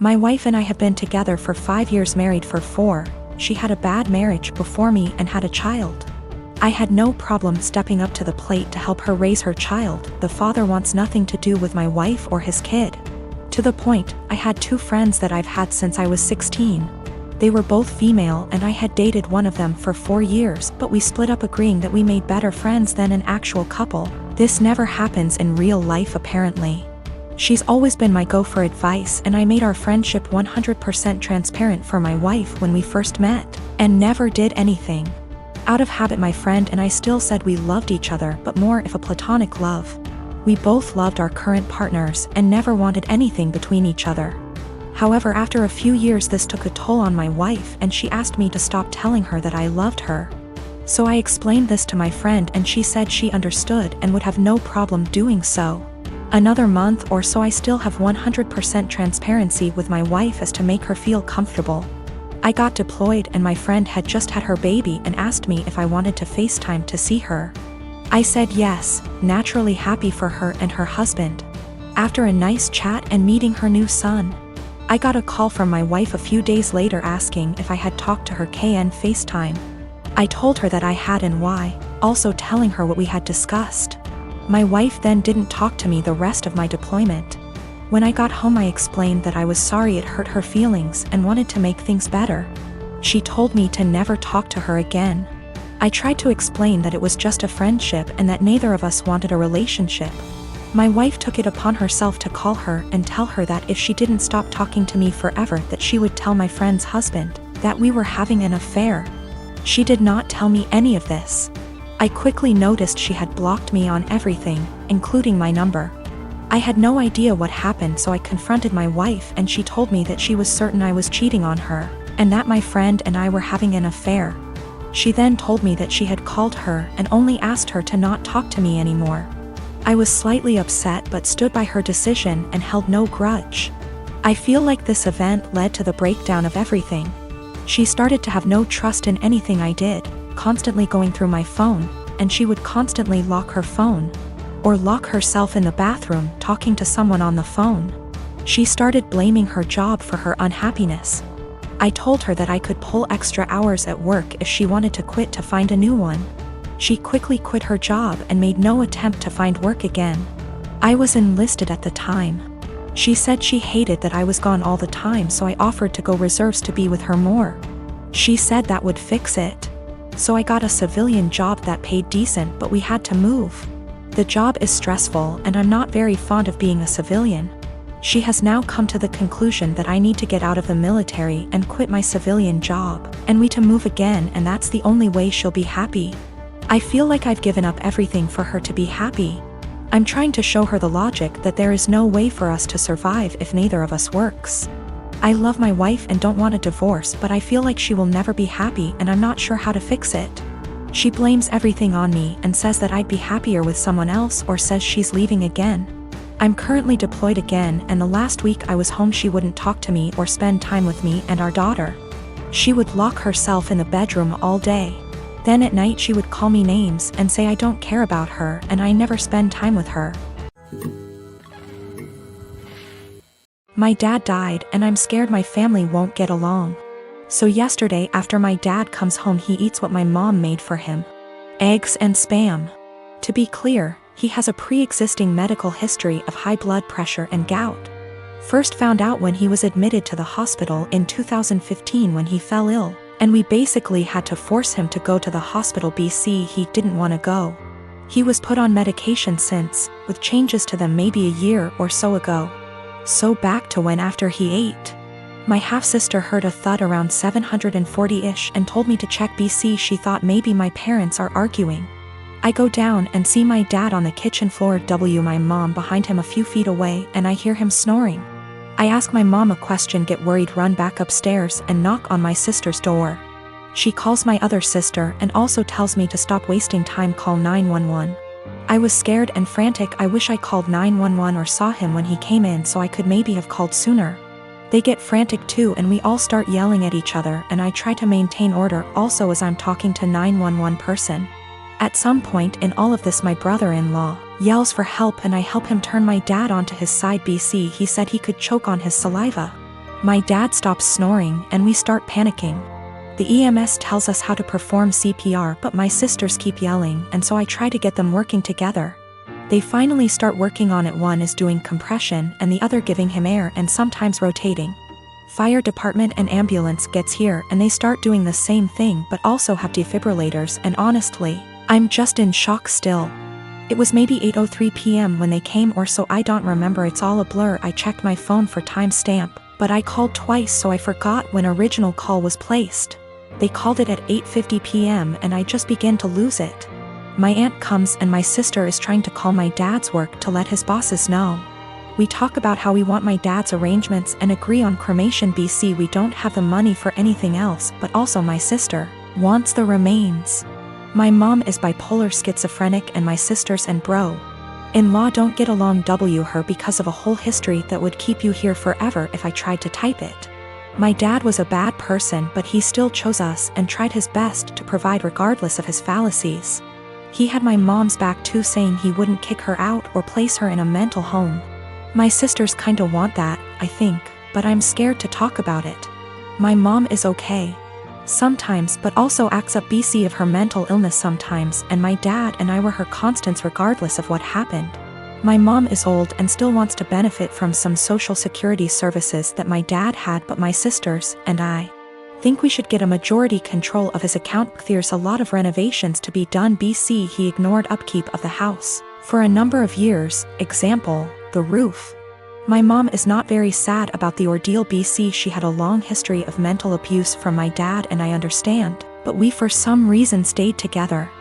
My wife and I have been together for 5 years, married for 4. She had a bad marriage before me and had a child. I had no problem stepping up to the plate to help her raise her child. The father wants nothing to do with my wife or his kid. To the point, I had 2 friends that I've had since I was 16. They were both female and I had dated one of them for 4 years, but we split up agreeing that we made better friends than an actual couple. This never happens in real life apparently. She's always been my go for advice, and I made our friendship 100% transparent for my wife when we first met, and never did anything. Out of habit, my friend and I still said we loved each other, but more of a platonic love. We both loved our current partners and never wanted anything between each other. However, after a few years this took a toll on my wife and she asked me to stop telling her that I loved her. So I explained this to my friend and she said she understood and would have no problem doing so. Another month or so I still have 100% transparency with my wife as to make her feel comfortable. I got deployed and my friend had just had her baby and asked me if I wanted to FaceTime to see her. I said yes, naturally happy for her and her husband. After a nice chat and meeting her new son, I got a call from my wife a few days later asking if I had talked to her KN FaceTime. I told her that I had and why, also telling her what we had discussed. My wife then didn't talk to me the rest of my deployment. When I got home I explained that I was sorry it hurt her feelings and wanted to make things better. She told me to never talk to her again. I tried to explain that it was just a friendship and that neither of us wanted a relationship. My wife took it upon herself to call her and tell her that if she didn't stop talking to me forever that she would tell my friend's husband that we were having an affair. She did not tell me any of this. I quickly noticed she had blocked me on everything, including my number. I had no idea what happened, so I confronted my wife and she told me that she was certain I was cheating on her, and that my friend and I were having an affair. She then told me that she had called her and only asked her to not talk to me anymore. I was slightly upset but stood by her decision and held no grudge. I feel like this event led to the breakdown of everything. She started to have no trust in anything I did, constantly going through my phone, and she would constantly lock her phone, or lock herself in the bathroom talking to someone on the phone. She started blaming her job for her unhappiness. I told her that I could pull extra hours at work if she wanted to quit to find a new one. She quickly quit her job and made no attempt to find work again. I was enlisted at the time. She said she hated that I was gone all the time, so I offered to go reserves to be with her more. She said that would fix it. So I got a civilian job that paid decent, but we had to move. The job is stressful and I'm not very fond of being a civilian. She has now come to the conclusion that I need to get out of the military and quit my civilian job, and we to move again, and that's the only way she'll be happy. I feel like I've given up everything for her to be happy. I'm trying to show her the logic that there is no way for us to survive if neither of us works. I love my wife and don't want a divorce, but I feel like she will never be happy and I'm not sure how to fix it. She blames everything on me and says that I'd be happier with someone else, or says she's leaving again. I'm currently deployed again, and the last week I was home she wouldn't talk to me or spend time with me and our daughter. She would lock herself in the bedroom all day. Then at night she would call me names and say I don't care about her and I never spend time with her. My dad died and I'm scared my family won't get along. So yesterday after my dad comes home he eats what my mom made for him. Eggs and Spam. To be clear, he has a pre-existing medical history of high blood pressure and gout. First found out when he was admitted to the hospital in 2015 when he fell ill, and we basically had to force him to go to the hospital BC. He didn't want to go. He was put on medication since, with changes to them maybe a year or so ago. So back to when after he ate. My half-sister heard a thud around 740-ish and told me to check BC. She thought maybe my parents are arguing. I go down and see my dad on the kitchen floor, my mom behind him a few feet away, and I hear him snoring. I ask my mom a question, get worried, run back upstairs and knock on my sister's door. She calls my other sister and also tells me to stop wasting time, call 911. I was scared and frantic. I wish I called 911 or saw him when he came in so I could maybe have called sooner. They get frantic too and we all start yelling at each other, and I try to maintain order also as I'm talking to 911 person. At some point in all of this my brother-in-law yells for help and I help him turn my dad onto his side. BC, he said he could choke on his saliva. My dad stops snoring and we start panicking. The EMS tells us how to perform CPR, but my sisters keep yelling, and so I try to get them working together. They finally start working on it. One is doing compression and the other giving him air and sometimes rotating. Fire department and ambulance gets here and they start doing the same thing but also have defibrillators, and honestly, I'm just in shock still. It was maybe 8:03 p.m. when they came or so, I don't remember, it's all a blur. I checked my phone for timestamp, but I called twice so I forgot when original call was placed. They called it at 8:50 p.m. and I just began to lose it. My aunt comes and my sister is trying to call my dad's work to let his bosses know. We talk about how we want my dad's arrangements and agree on cremation. BC, we don't have the money for anything else, but also my sister wants the remains. My mom is bipolar schizophrenic and my sisters and bro-in-law don't get along. Her because of a whole history that would keep you here forever if I tried to type it. My dad was a bad person, but he still chose us and tried his best to provide regardless of his fallacies. He had my mom's back too, saying he wouldn't kick her out or place her in a mental home. My sisters kinda want that, I think, but I'm scared to talk about it. My mom is okay sometimes, but also acts up BC of her mental illness sometimes, and my dad and I were her constants regardless of what happened. My mom is old and still wants to benefit from some social security services that my dad had, but my sisters and I think we should get a majority control of his account. There's a lot of renovations to be done. BC, he ignored upkeep of the house for a number of years, example, the roof. My mom is not very sad about the ordeal. BC, she had a long history of mental abuse from my dad and I understand, but we for some reason stayed together.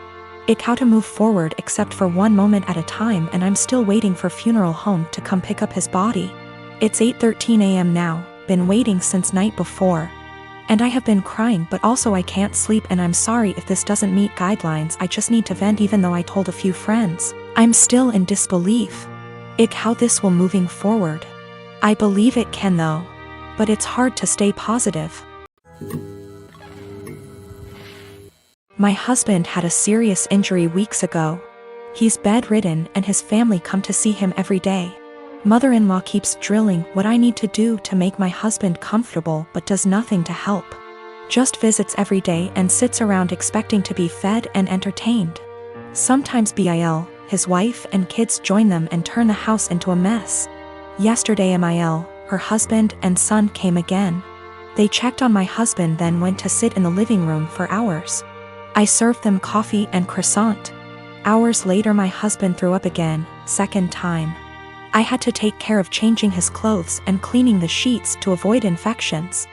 It how to move forward except for one moment at a time, and I'm still waiting for funeral home to come pick up his body. It's 8:13 a.m. now, been waiting since night before. And I have been crying, but also I can't sleep, and I'm sorry if this doesn't meet guidelines. I just need to vent. Even though I told a few friends, I'm still in disbelief. How this will moving forward. I believe it can though, but it's hard to stay positive. My husband had a serious injury weeks ago. He's bedridden and his family come to see him every day. Mother-in-law keeps drilling what I need to do to make my husband comfortable, but does nothing to help. Just visits every day and sits around expecting to be fed and entertained. Sometimes Bil, his wife and kids join them and turn the house into a mess. Yesterday Mil, her husband and son came again. They checked on my husband, then went to sit in the living room for hours. I served them coffee and croissant. Hours later my husband threw up again, second time. I had to take care of changing his clothes and cleaning the sheets to avoid infections.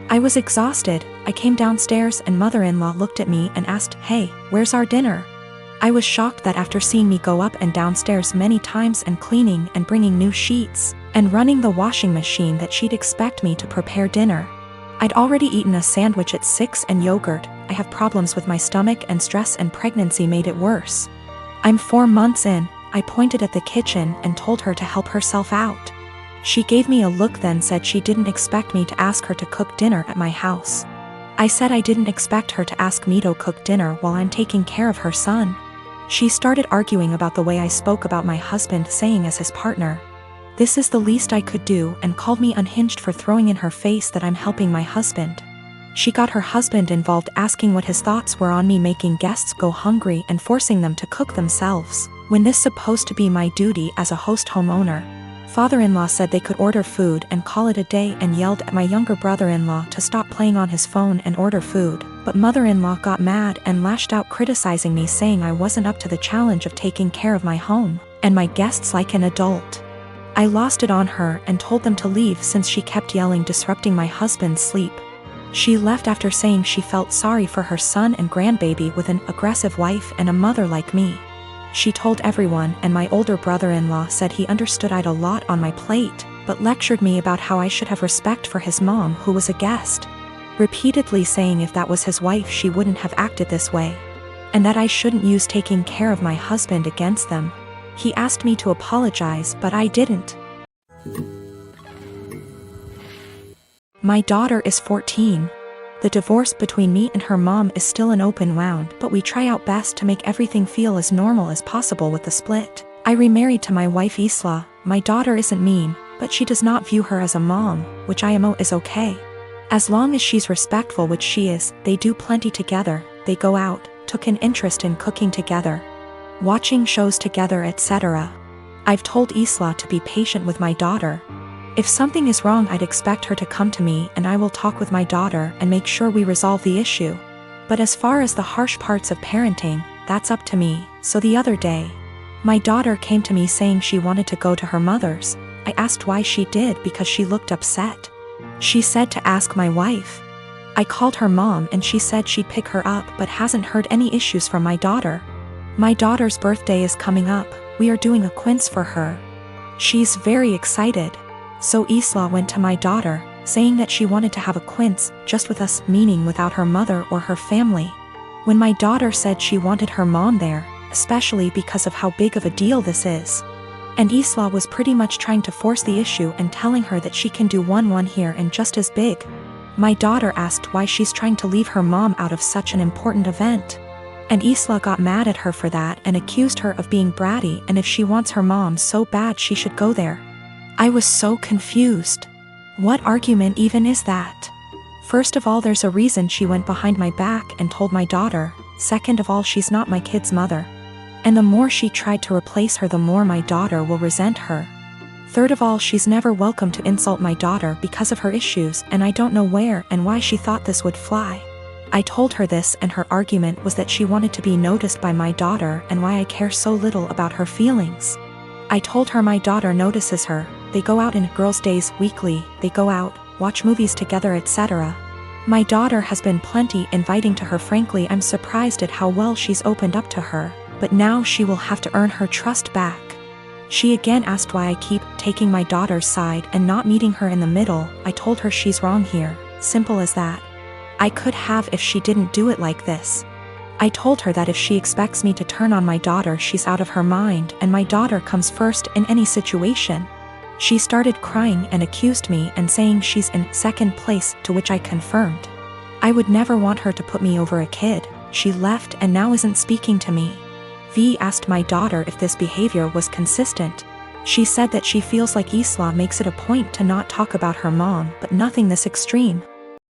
I was exhausted. I came downstairs and mother-in-law looked at me and asked, "Hey, where's our dinner?" I was shocked that after seeing me go up and downstairs many times and cleaning and bringing new sheets and running the washing machine that she'd expect me to prepare dinner. I'd already eaten a sandwich at 6 and yogurt. I have problems with my stomach and stress, and pregnancy made it worse. I'm 4 months in. I pointed at the kitchen and told her to help herself out. She gave me a look, then said she didn't expect me to ask her to cook dinner at my house. I said I didn't expect her to ask me to cook dinner while I'm taking care of her son. She started arguing about the way I spoke about my husband, saying as his partner, "This is the least I could do," and called me unhinged for throwing in her face that I'm helping my husband. She got her husband involved, asking what his thoughts were on me making guests go hungry and forcing them to cook themselves, when this supposed to be my duty as a host homeowner. Father-in-law said they could order food and call it a day, and yelled at my younger brother-in-law to stop playing on his phone and order food, but mother-in-law got mad and lashed out, criticizing me, saying I wasn't up to the challenge of taking care of my home and my guests like an adult. I lost it on her and told them to leave since she kept yelling, disrupting my husband's sleep. She left after saying she felt sorry for her son and grandbaby with an aggressive wife and a mother like me. She told everyone, and my older brother-in-law said he understood I'd a lot on my plate, but lectured me about how I should have respect for his mom, who was a guest, repeatedly saying if that was his wife she wouldn't have acted this way, and that I shouldn't use taking care of my husband against them. He asked me to apologize, but I didn't. My daughter is 14. The divorce between me and her mom is still an open wound, but we try our best to make everything feel as normal as possible with the split. I remarried to my wife Isla. My daughter isn't mean, but she does not view her as a mom, which I am is okay. As long as she's respectful, which she is, they do plenty together, they go out, took an interest in cooking together, watching shows together, etc. I've told Isla to be patient with my daughter. If something is wrong, I'd expect her to come to me and I will talk with my daughter and make sure we resolve the issue. But as far as the harsh parts of parenting, that's up to me. So the other day, my daughter came to me saying she wanted to go to her mother's. I asked why she did because she looked upset. She said to ask my wife. I called her mom and she said she'd pick her up but hasn't heard any issues from my daughter. My daughter's birthday is coming up, we are doing a quiz for her. She's very excited. So Isla went to my daughter, saying that she wanted to have a quiz just with us, meaning without her mother or her family. When my daughter said she wanted her mom there, especially because of how big of a deal this is. And Isla was pretty much trying to force the issue and telling her that she can do one here and just as big. My daughter asked why she's trying to leave her mom out of such an important event. And Isla got mad at her for that and accused her of being bratty, and if she wants her mom so bad she should go there. I was so confused. What argument even is that? First of all, there's a reason she went behind my back and told my daughter. Second of all, she's not my kid's mother. And the more she tried to replace her, the more my daughter will resent her. Third of all, she's never welcome to insult my daughter because of her issues, and I don't know where and why she thought this would fly. I told her this, and her argument was that she wanted to be noticed by my daughter and why I care so little about her feelings. I told her my daughter notices her, they go out in girls' days weekly, they go out, watch movies together, etc. My daughter has been plenty inviting to her. Frankly, I'm surprised at how well she's opened up to her, but now she will have to earn her trust back. She again asked why I keep taking my daughter's side and not meeting her in the middle. I told her she's wrong here, simple as that. I could have if she didn't do it like this. I told her that if she expects me to turn on my daughter, she's out of her mind, and my daughter comes first in any situation. She started crying and accused me and saying she's in second place, to which I confirmed. I would never want her to put me over a kid. She left and now isn't speaking to me. V asked my daughter if this behavior was consistent. She said that she feels like Isla makes it a point to not talk about her mom, but nothing this extreme.